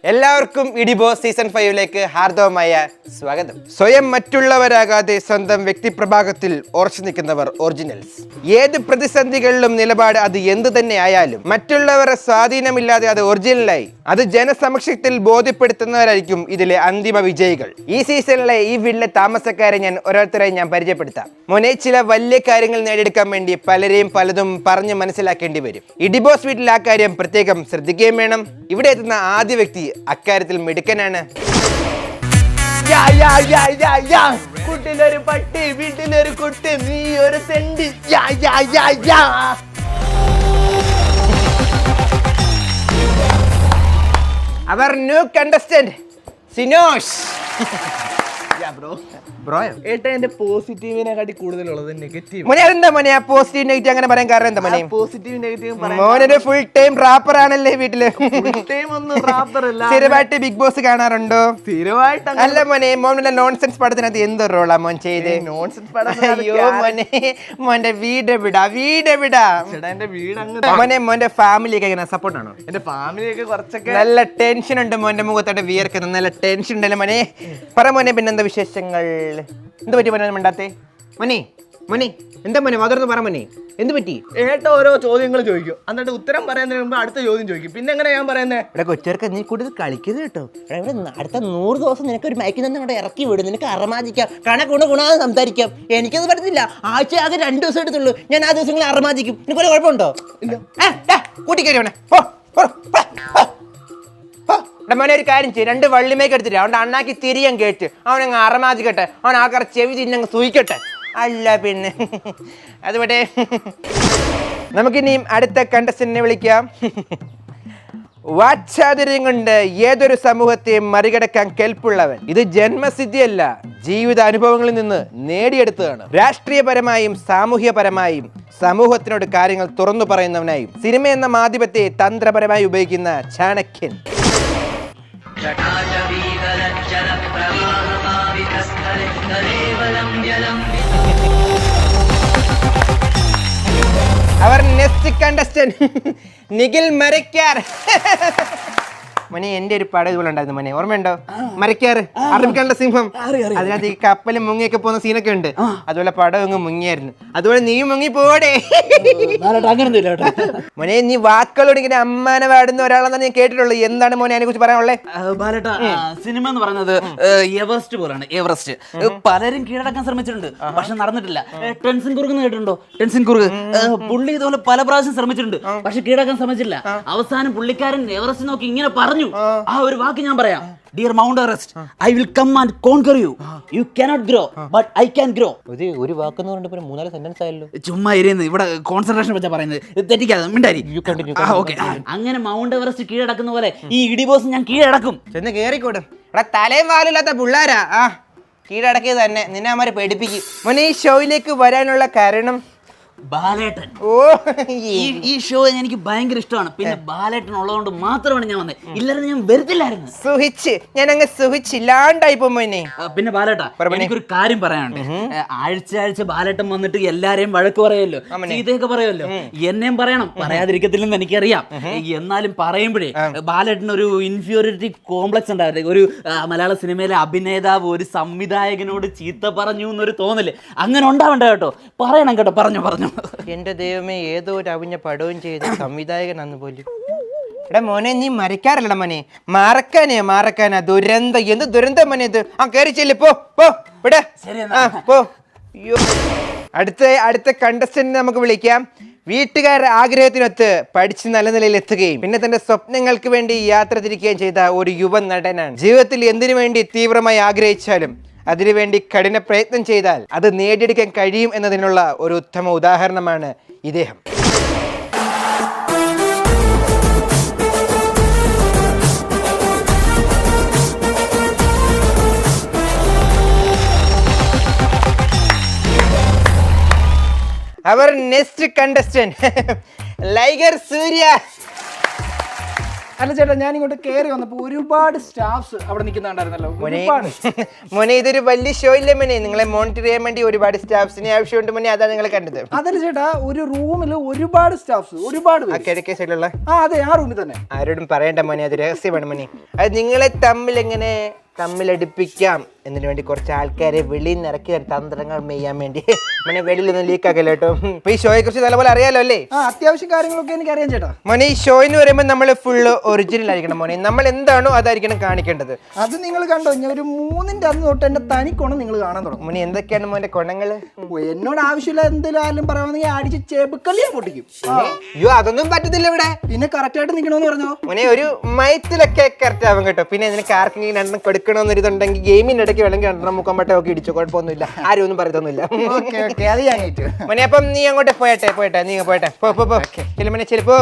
എല്ലാവർക്കും ഇഡിബോസ് സീസൺ 5 ഹാർദവമായ സ്വാഗതം. സ്വയം മറ്റുള്ളവരാകാതെ സ്വന്തം വ്യക്തിപ്രഭാഗത്തിൽ ഉറച്ചു നിൽക്കുന്നവർ ഒറിജിനൽസ്. ഏത് പ്രതിസന്ധികളിലും നിലപാട് അത് എന്ത് തന്നെ ആയാലും മറ്റുള്ളവരുടെ സ്വാധീനമില്ലാതെ അത് ഒറിജിനലായി അത് ജനസമക്ഷത്തിൽ ബോധ്യപ്പെടുത്തുന്നവരായിരിക്കും ഇതിലെ അന്തിമ വിജയികൾ. ഈ സീസണിലെ ഈ വീട്ടിലെ താമസക്കാരെ ഞാൻ ഓരോരുത്തരായി ഞാൻ പരിചയപ്പെടുത്താം. മോനെ, ചില വലിയ കാര്യങ്ങൾ നേടിയെടുക്കാൻ വേണ്ടി പലരെയും പലതും പറഞ്ഞ് മനസ്സിലാക്കേണ്ടി വരും. ഇഡിബോസ് വീട്ടിൽ ആ കാര്യം പ്രത്യേകം ശ്രദ്ധിക്കുകയും വേണം. ഇവിടെ എത്തുന്ന ആദ്യ വ്യക്തി അക്കാര്യത്തിൽ മിടുക്കനാണ്. കുട്ടിലൊരു പട്ടി, വീട്ടിലൊരു കുട്ടി, നീ ഒരു സെന്റ്. അവർ ന്യൂ കണ്ടസ്റ്റന്റ് സിനോഷ്. ബ്രോയോ ഏട്ടാ, എന്റെ പോസിറ്റീവിനെ കാട്ടി കൂടുതലുള്ളത് നെഗറ്റീവ്. മോനെ അതെന്താ മോനെ ആ പോസിറ്റീവ് നെഗറ്റീവ് അങ്ങനെ പറയാൻ കാരണം എന്താ മോനെ? പോസിറ്റീവ് നെഗറ്റീവ് മോനൊരു ഫുൾ ടൈം റാപ്പർ ആണല്ലേ വീട്ടില്? സ്ഥിരമായിട്ട് ബിഗ് ബോസ് കാണാറുണ്ടോ? സ്ഥിരമായിട്ട് അല്ല മോനെ, മോനെ നോൺസെൻസ് പടത്തിനകത്ത് എന്ത് റോളാ മോൻ ചെയ്ത്? നോൺസെൻസ് പടം. അയ്യോ മോനെ, മോന്റെ വീട് എവിടാ? എന്റെ വീട് അങ്ങ്. മോനെ, മോന്റെ ഫാമിലി ഒക്കെ എങ്ങനെ സപ്പോർട്ടാണോ? എന്റെ ഫാമിലിയൊക്കെ കുറച്ചൊക്കെ. നല്ല ടെൻഷൻ ഉണ്ട് മോന്റെ മുഖത്തോട്ട് വിയർക്കുന്നത്. നല്ല ടെൻഷൻ ഉണ്ടല്ലോ മോനെ. പറ മോനെ, പിന്നെന്താ വിശേഷങ്ങൾ? എന്ത് പറ്റി മോനെ മിണ്ടാത്തെ? മോനെ എന്താ മോനെ മദർന്ന് പറ മോനെ, എന്ത് പറ്റി? ഏട്ടാ ഓരോ ചോദ്യങ്ങൾ ചോദിക്കും, എന്നിട്ട് ഉത്തരം പറയുന്നതിന് മുമ്പ് അടുത്ത ചോദ്യം ചോദിക്കും. പിന്നെ എങ്ങനെ ഞാൻ പറയുന്നേ? ഇവിടെ കൊച്ചേർക്ക് നീ കൂടുതൽ കളിക്കരുത് കേട്ടോ. ഇവിടെ അടുത്ത 100 ദിവസം നിനക്ക് ഒരു മയക്കിൽ നിന്ന് ഇവിടെ ഇറക്കി വിടും. നിനക്ക് അറമാദിക്കാം, ഗുണാതെ സംസാരിക്കാം. എനിക്കത് പറ്റത്തില്ല. ആഴ്ച ആകെ 2 ദിവസം എടുത്തുള്ളൂ. ഞാൻ ആ ദിവസങ്ങളിൽ അറമാദിക്കും. നിനക്കൊരു കുഴപ്പമുണ്ടോ? കൂട്ടിക്കരി മോനെ ഒരു കാര്യം ചെയ്യും, 2 വള്ളിമേക്ക് എടുത്തിട്ട് അവൻ്റെ അണ്ണാക്കി തിരിയാൻ കേട്ട് അവനങ്ങ് അറമാദിക്കട്ടെ. അവൻ ആൾക്കാർ ചെവി തിന്നങ്ങ് സൂയിക്കട്ടെ. അല്ല പിന്നെ അതുപോലെ നമുക്കിനിയും അടുത്ത കണ്ടസ്റ്റന്റിനെ വിളിക്കാം. വാച്ഛാതുര്യം കൊണ്ട് ഏതൊരു സമൂഹത്തെയും മറികടക്കാൻ കെൽപ്പുള്ളവൻ. ഇത് ജന്മസിദ്ധിയല്ല, ജീവിത അനുഭവങ്ങളിൽ നിന്ന് നേടിയെടുത്തതാണ്. രാഷ്ട്രീയപരമായും സാമൂഹ്യപരമായും സമൂഹത്തിനോട് കാര്യങ്ങൾ തുറന്നു പറയുന്നവനായും സിനിമ എന്ന മാധ്യമത്തെ തന്ത്രപരമായി ഉപയോഗിക്കുന്ന ചാണക്യൻ. അവർ നെക്സ്റ്റ് കണ്ടസ്റ്റന്റ് നിഖിൽ മരക്കാർ. മോനെ, എന്റെ ഒരു പടം ഇതുപോലെ ഉണ്ടായിരുന്നു മോനെ, ഓർമ്മയുണ്ടോ? മരക്കാറ്, അറബിക്കണ്ട സിംഹം. അതിനകത്ത് ഈ കപ്പലും മുങ്ങിയൊക്കെ പോകുന്ന സീനൊക്കെ ഉണ്ട്. അതുപോലെ പടം അങ്ങ് മുങ്ങിയായിരുന്നു. അതുപോലെ നീ മുങ്ങി പോടേ. മോനെ, നീ വാക്കുകളോട് ഇങ്ങനെ അമ്മാനെ വാടുന്ന ഒരാളെന്നാണ് ഞാൻ കേട്ടിട്ടുള്ളത്. എന്താണ് മോനെ അതിനെ കുറിച്ച് പറയാനുള്ളത്? സിനിമ എന്ന് പറയുന്നത് എവറസ്റ്റ് പോലാണ്. എവറസ്റ്റ് പലരും കീഴടക്കാൻ ശ്രമിച്ചിട്ടുണ്ട്, പക്ഷെ നടന്നിട്ടില്ല. ടെൻസിൻ കുറുക്ക് കേട്ടിട്ടുണ്ടോ? ടെൻസിൻ കുറുക്ക് പുള്ളി ഇതുപോലെ പല പ്രാവശ്യം ശ്രമിച്ചിട്ടുണ്ട്, പക്ഷെ കീഴടക്കാൻ ശ്രമിച്ചില്ല. അവസാനം പുള്ളിക്കാരൻ എവറസ്റ്റ് നോക്കി ഇങ്ങനെ പറഞ്ഞു, ആ ഒരു വാക്ക് ഞാൻ പറയാം: dear Mount Everest, I will come and conquer you. You cannot grow but I can grow. ഒരു വാക്കെന്ന് പറഞ്ഞിട്ട് 3-4 സെന്റൻസ് ആയല്ലോ. ചുമ്മാ ഇരുന്ന് ഇവിടെ കോൺസെൻട്രേഷൻ വെച്ചാ പറയുന്നത്, തെറ്റിക്കാതെ മിണ്ടാരി. അങ്ങനെ മൗണ്ട് എവറസ്റ്റ് കീഴടക്കുന്ന പോലെ ഈ ഇഡിബോസ് ഞാൻ കീഴടക്കും. ചെന്ന് കേറിക്കോടും. ഇവിടെ തലയും വാലില്ലാത്ത പിള്ളേരാ. കീഴടക്കിയത് തന്നെ നിന്നെ അമ്മ പേടിപ്പിക്കും. മോനെ, ഈ ഷോയിലേക്ക് വരാനുള്ള കാരണം ബാലേട്ടൻ. ഈ ഷോ എനിക്ക് ഭയങ്കര ഇഷ്ടമാണ്. പിന്നെ ബാലേട്ടൻ ഉള്ളതുകൊണ്ട് മാത്രമാണ് ഞാൻ വന്നത്, ഇല്ലായിരുന്നു ഞാൻ വരത്തില്ലായിരുന്നു. ഞാനങ്ങ് സുഖിച്ചില്ലാണ്ടായി പോന്നെ. പിന്നെ ബാലേട്ടാ, എനിക്കൊരു കാര്യം പറയാനുണ്ട്. ആഴ്ച ബാലേട്ടൻ വന്നിട്ട് എല്ലാരെയും വഴക്ക് പറയല്ലോ, ചീത്തയൊക്കെ പറയുമല്ലോ. എന്നെയും പറയണം, പറയാതിരിക്കത്തില്ലെന്ന് എനിക്കറിയാം. എന്നാലും പറയുമ്പോഴേ ബാലേട്ടന് ഒരു ഇൻഫീരിയോറിറ്റി കോംപ്ലക്സ് ഉണ്ടായിരുന്നു. ഒരു മലയാള സിനിമയിലെ അഭിനേതാവ് ഒരു സംവിധായകനോട് ചീത്ത പറഞ്ഞു എന്നൊരു തോന്നല് അങ്ങനെ ഉണ്ടാവണ്ട കേട്ടോ. പറയണം കേട്ടോ, പറഞ്ഞു. എന്റെ ദൈവമേ, ഏതോ ഒരു അവിഞ്ഞ പടവും ചെയ്ത സംവിധായകനാന്ന് പോലും. എടാ മോനെ, നീ മരക്കാറില്ലടാ മോനെ, മാറക്കാനാ ദുരന്തം. എന്ത് ദുരന്തം മോനെ ഇത്? കയറി ചെല്ലു, പോ ഇവിടെ. പോ. അയ്യോ, അടുത്ത കണ്ടസ്റ്റന്റ് നമുക്ക് വിളിക്കാം. വീട്ടുകാരുടെ ആഗ്രഹത്തിനൊത്ത് പഠിച്ച് നല്ല നിലയിൽ എത്തുകയും പിന്നെ തന്റെ സ്വപ്നങ്ങൾക്ക് വേണ്ടി യാത്ര തിരിക്കുകയും ചെയ്ത ഒരു യുവ നടനാണ്. ജീവിതത്തിൽ എന്തിനു വേണ്ടി തീവ്രമായി ആഗ്രഹിച്ചാലും അതിനുവേണ്ടി കഠിന പ്രയത്നം ചെയ്താൽ അത് നേടിയെടുക്കാൻ കഴിയും എന്നതിനുള്ള ഒരു ഉത്തമ ഉദാഹരണമാണ് ഇദ്ദേഹം. അവർ നെക്സ്റ്റ് കണ്ടസ്റ്റന്റ് ലൈഗർ സൂര്യ. അല്ല ചേട്ടാ, ഞാൻ ഇങ്ങോട്ട് കയറി വന്നപ്പോ ഒരുപാട് സ്റ്റാഫ്സ് അവിടെ നിൽക്കുന്നുണ്ടായിരുന്നല്ലോ. മോനെ ഇതൊരു വലിയ ഷോ ഇല്ലേ മോനെ, നിങ്ങളെ മോണിറ്റർ ചെയ്യാൻ വേണ്ടി ഒരുപാട് സ്റ്റാഫ്സിനെ ആവശ്യമുണ്ട് മോനെ, അതാണ് നിങ്ങൾ കണ്ടത്. അതല്ല ചേട്ടാ, ഒരു റൂമിൽ ഒരുപാട് സ്റ്റാഫ്സ്, ഒരുപാട് കിഴക്കേ സൈഡിലുള്ള അതെ, ആ റൂമിൽ തന്നെ. ആരോടും പറയണ്ട മോനെ, അത് രഹസ്യമാണ് മോനെ. അത് നിങ്ങളെ തമ്മിലടുപ്പിക്കാം എന്നതിന് വേണ്ടി കുറച്ച് ആൾക്കാരെ വെളിയിൽ നിന്ന് ഇറക്കി തന്ത്രങ്ങൾ മെയ്യാൻ വേണ്ടി മോനെ വെളിയിലൊന്നും ലീക്കാക്കല്ലോ കേട്ടോ. ഇപ്പൊ ഈ ഷോയെ കുറിച്ച് നല്ലപോലെ അറിയാലോ അല്ലേ? അത്യാവശ്യം കാര്യങ്ങളൊക്കെ എനിക്ക് അറിയാം ചേട്ടാ. മോനെ ഈ ഷോ എന്ന് പറയുമ്പോൾ നമ്മൾ ഫുള്ള് ഒറിജിനൽ ആയിരിക്കണം മോനെ, നമ്മൾ എന്താണോ അതായിരിക്കണം കാണിക്കേണ്ടത്. അത് നിങ്ങൾ കണ്ടോ, ഞാൻ ഒരു 3ന്റെ അന്ന് തൊട്ട് എന്റെ തനിക്കോണം നിങ്ങൾ കാണാൻ തുടങ്ങും. മോനെ എന്തൊക്കെയാണ് മോന്റെ കൊണങ്ങള്? എന്നോട് ആവശ്യമില്ല എന്തെങ്കിലും പറയുവാണെങ്കിൽ അടിച്ച് ചെബുക്കല്ലിയാ പൊട്ടിക്കും. അയ്യോ അതൊന്നും പറ്റത്തില്ല ഇവിടെ. പിന്നെ കറക്റ്റ് ആയിട്ട് നിൽക്കണമെന്ന് പറഞ്ഞോ മോനെ, ഒരു മയത്തിലൊക്കെ കറക്റ്റ് ആവും കേട്ടോ. പിന്നെ നിനക്ക് ആർക്കെങ്കിലും രണ്ടെണ്ണം കൊടുക്കണമെന്നൊരിതുണ്ടെങ്കിൽ ഗെയിമിന്റെ ഇടയ്ക്ക് വേണമെങ്കിൽ 2 മുക്കമ്പട്ടൊക്കെ ഇടിച്ചു, കുഴപ്പമൊന്നുമില്ല, ആരും ഒന്നും പറയത്തൊന്നുമില്ല. മോനെ അപ്പം നീ അങ്ങോട്ട് പോയട്ടെ, നീ പോയട്ടെ, മോനെ ചിലപ്പോ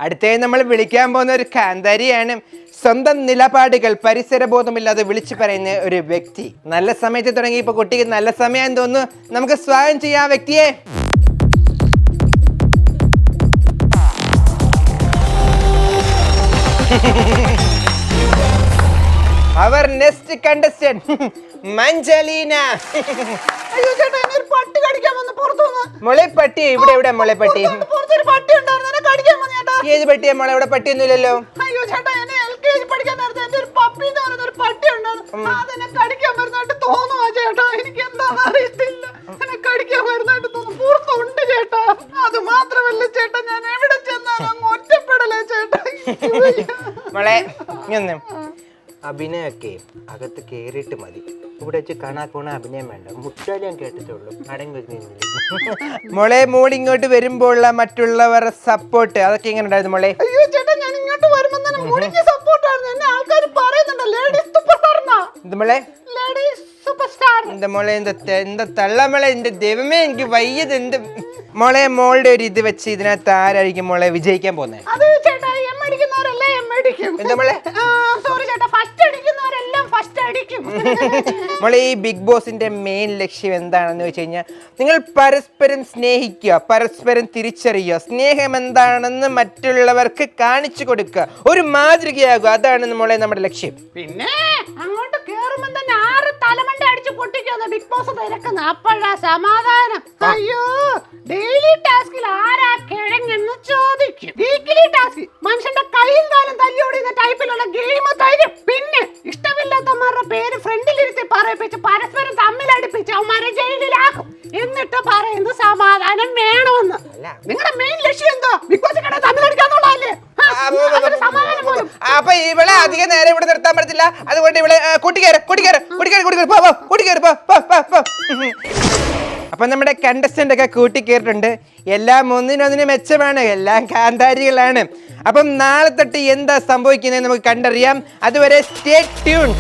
അടുത്തേ നമ്മൾ വിളിക്കാൻ പോകുന്ന ഒരു കാന്താരിയാണ്. സ്വന്തം നിലപാടുകൾ പരിസരബോധമില്ലാതെ വിളിച്ചു പറയുന്ന ഒരു വ്യക്തി. നല്ല സമയത്ത് തുടങ്ങി, ഇപ്പൊ കുട്ടിക്ക് നല്ല സമയം തോന്നുന്നു. നമുക്ക് സ്വാഗതം ചെയ്യാം ആ വ്യക്തിയെ. Our next contestant, മഞ്ജലീന. അയ്യോ ചേട്ടാ, എന്നെ ഒരു പട്ടി കടിക്കാൻ വന്നു പുറത്തുനിന്ന്. മുളപ്പട്ടി ഇവിടെ മുളപ്പട്ടി. പുറത്തൊരു പട്ടി ഉണ്ടായിരുന്നു, എന്നെ കടിക്കാൻ വന്നു ചേട്ടാ. ഏത് പട്ടിയാ മോളെ? ഇവിടെ പട്ടിയൊന്നുമില്ലല്ലോ. അയ്യോ ചേട്ടാ, എന്നെ LKG പഠിക്കാൻ നേരത്തെ എന്റെ ഒരു പപ്പി എന്ന് പറയുന്ന ഒരു പട്ടി ഉണ്ടായിരുന്നു. അതെന്നെ കടിക്കാൻ വരുന്നതായിട്ട് തോന്നുവാ ചേട്ടാ. എനിക്ക് എന്താണെന്ന് അറിയത്തില്ല, എന്നെ കടിക്കാൻ വരുന്നതായിട്ട് തോന്നുന്നു. പുറത്തുണ്ട് ചേട്ടാ. അത് മാത്രമല്ല ചേട്ടാ, ഞാൻ എവിടെ ചെന്നാലും അങ്ങ് ഒറ്റപ്പെടലേ ചേട്ടാ. മോളെ ഇങ്ങനെ അഭിനയൊക്കെ അകത്ത് കേറിയിട്ട് മതി. ഇവിടെ വെച്ച് കാണാക്കോണ അഭിനയം വേണ്ട. മുട്ടാലി ഞാൻ കേട്ടിട്ടുള്ളൂ, അടങ്ങി വെക്കുന്നില്ല. മോളെ മോൾ ഇങ്ങോട്ട് വരുമ്പോഴുള്ള മറ്റുള്ളവരുടെ സപ്പോർട്ട് അതൊക്കെ എങ്ങനെ ഉണ്ടായിരുന്നു മോളെ? അയ്യോ ചേട്ടാ, ഞാൻ ഇങ്ങോട്ട് വരുമ്പോ തന്നെ മുടിക്ക് സപ്പോർട്ടായിരുന്നു. എന്നെ ആൾക്കാർ പറയുന്നുണ്ട് ലേഡീസ് സൂപ്പർ സ്റ്റാർ. എന്ത് മോളെ? Ladies super star. എന്താ മോളെ, എന്താ തള്ളമോളെ, എന്റെ ദൈവമേ എനിക്ക് വയ്യത്. എന്ത് മോളെ, മോളുടെ ഒരു ഇത് വെച്ച് ഇതിനകത്ത് ആരായിരിക്കും മോളെ വിജയിക്കാൻ പോകുന്നത്? അത് ചേട്ടാ, എം അടിക്കുന്നവരല്ലേ എം അടിക്കും. എന്താ മോളെ? സോറി ചേട്ടാ, ഫസ്റ്റ് അടിക്കുന്നവരെല്ലാം ഫസ്റ്റ് അടിക്കും. മോളെ, ഈ ബിഗ് ബോസിന്റെ മെയിൻ ലക്ഷ്യം എന്താണെന്ന് വെച്ച് കഴിഞ്ഞാൽ നിങ്ങൾ പരസ്പരം സ്നേഹിക്കുക, പരസ്പരം തിരിച്ചറിയുക, സ്നേഹം എന്താണെന്ന് മറ്റുള്ളവർക്ക് കാണിച്ചു കൊടുക്കുക, ഒരു മാതൃകയാകുക. അതാണ് മോളെ നമ്മുടെ ലക്ഷ്യം. പിന്നെ അങ്ങോട്ട് കേറുമ്പോ തന്നെ 6 തലമണ്ട അടിച്ച് പൊട്ടിക്കുന്ന ബിഗ് ബോസ് തിരക്കുന്ന അപ്പോഴാ സമാധാനം. അയ്യോ, ഡെയിലി ടാസ്കിൽ ആരാ കിഴങ്ങെന്ന് ചോദിക്കും. വീക്കിലി ടാസ്ക് മനുഷ്യന്റെ കയ്യും കാലം തല്ലിയോടുന്ന ടൈപ്പിലുള്ള ഗെയിം തരും. പിന്നെ ഇഷ്ടമില്ലാത്തമാരുടെ പേര് ഫ്രണ്ടിലിരുത്തി പറയിപ്പിച്ച് പരസ്പരം തമ്മിലടിപ്പിച്ച് അവന്മാരെ ജയിലിലാക്കും. എന്നിട്ട് പറയുന്നത് സമാധാനം വേണമെന്ന്. നിങ്ങളുടെ മെയിൻ ലക്ഷ്യം എന്തോ? ബിഗ് ബോസ് കട തമ്മിലടിക്കാന്നുള്ളതല്ലേ? അപ്പൊ ഇവളെ അധികം നേരം ഇവിടെ നിർത്താൻ പറ്റത്തില്ല. അതുകൊണ്ട് ഇവളെ കൂട്ടിക്കേറ്. അപ്പൊ നമ്മുടെ കണ്ടസ്റ്റന്റ് ഒക്കെ കൂട്ടിക്കേറിട്ടുണ്ട്. എല്ലാം ഒന്നിനൊന്നിന് മെച്ചമാണ്, എല്ലാം കാന്താരികളാണ്. അപ്പം നാളെ തൊട്ട് എന്താ സംഭവിക്കുന്നത് നമുക്ക് കണ്ടറിയാം. അതുവരെ സ്റ്റേ ട്യൂൺ.